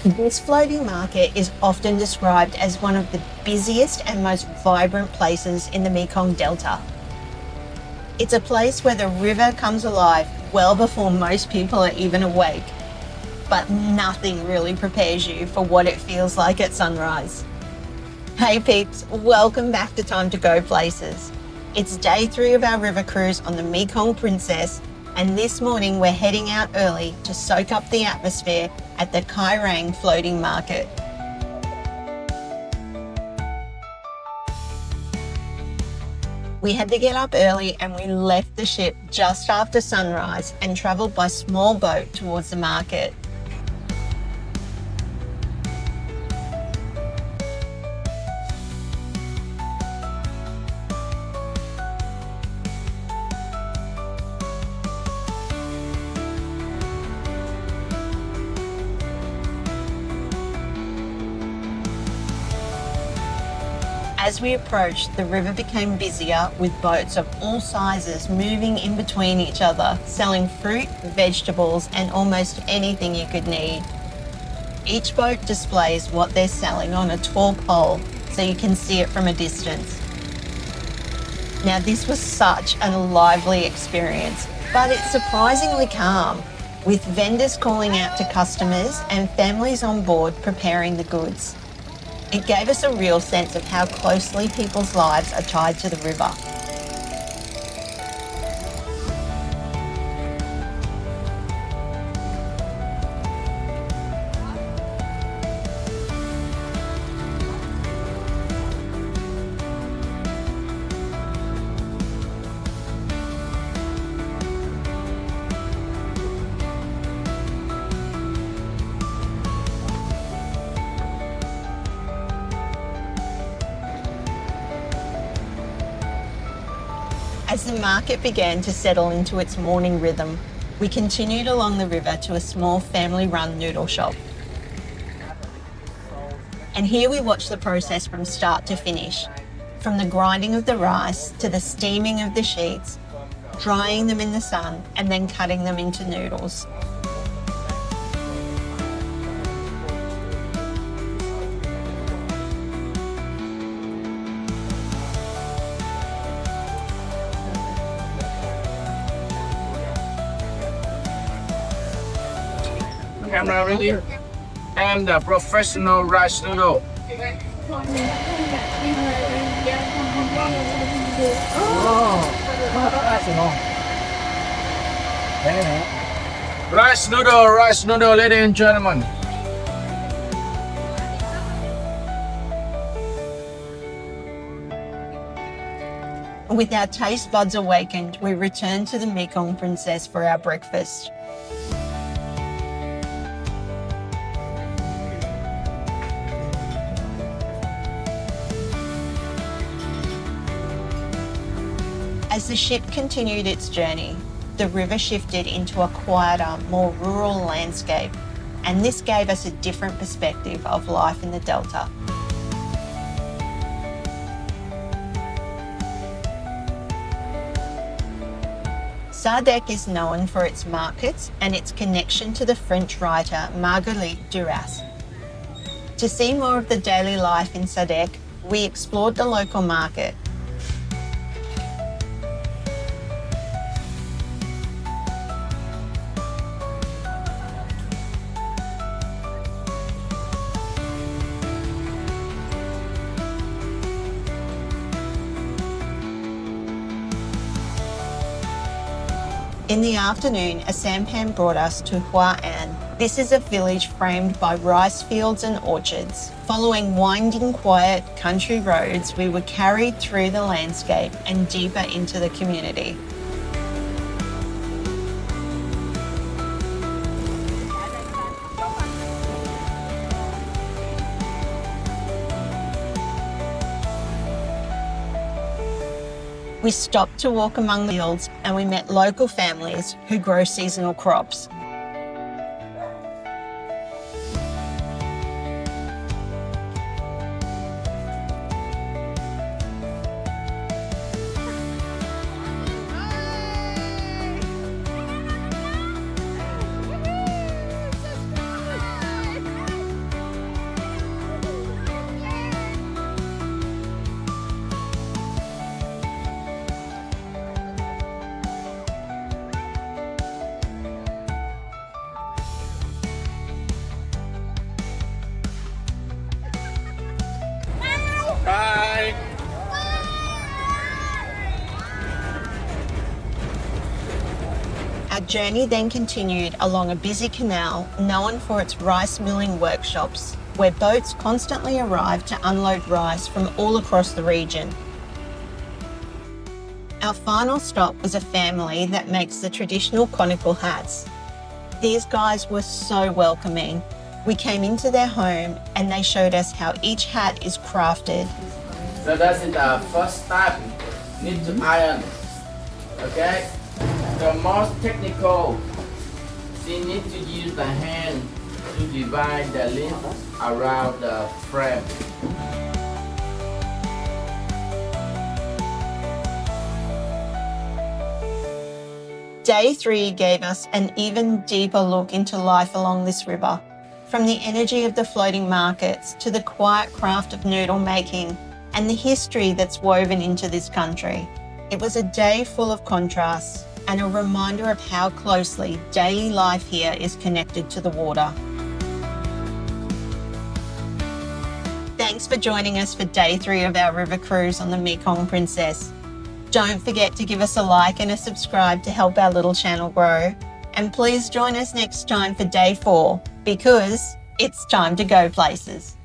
This floating market is often described as one of the busiest and most vibrant places in the Mekong Delta. It's a place where the river comes alive well before most people are even awake, but nothing really prepares you for what it feels like at sunrise. Hey peeps, welcome back to Time to Go Places. It's day 3 of our river cruise on the Mekong Princess, and this morning we're heading out early to soak up the atmosphere at the Cai Rang Floating Market. We had to get up early and we left the ship just after sunrise and travelled by small boat towards the market. As we approached, the river became busier with boats of all sizes moving in between each other, selling fruit, vegetables, and almost anything you could need. Each boat displays what they're selling on a tall pole so you can see it from a distance. Now, this was such a lively experience, but it's surprisingly calm, with vendors calling out to customers and families on board preparing the goods. It gave us a real sense of how closely people's lives are tied to the river. As the market began to settle into its morning rhythm, we continued along the river to a small family-run noodle shop. And here we watched the process from start to finish, from the grinding of the rice to the steaming of the sheets, drying them in the sun, and then cutting them into noodles. Camera ready? I'm the professional rice noodle. Rice noodle, ladies and gentlemen. With our taste buds awakened, we returned to the Mekong Princess for our breakfast. As the ship continued its journey, the river shifted into a quieter, more rural landscape, and this gave us a different perspective of life in the Delta. Sa Dec is known for its markets and its connection to the French writer Marguerite Duras. To see more of the daily life in Sa Dec, we explored the local market. In the afternoon, a sampan brought us to Hua An. This is a village framed by rice fields and orchards. Following winding, quiet country roads, we were carried through the landscape and deeper into the community. We stopped to walk among the fields and we met local families who grow seasonal crops. Our journey then continued along a busy canal known for its rice milling workshops, where boats constantly arrived to unload rice from all across the region. Our final stop was a family that makes the traditional conical hats. These guys were so welcoming. We came into their home and they showed us how each hat is crafted. So that's the first step. Need to iron. Okay? The most technical, she needs to use the hand to divide the length around the frame. Day 3 gave us an even deeper look into life along this river. From the energy of the floating markets to the quiet craft of noodle making and the history that's woven into this country. It was a day full of contrasts and a reminder of how closely daily life here is connected to the water. Thanks for joining us for Day 3 of our river cruise on the Mekong Princess. Don't forget to give us a like and a subscribe to help our little channel grow. And please join us next time for Day 4, because it's time to go places.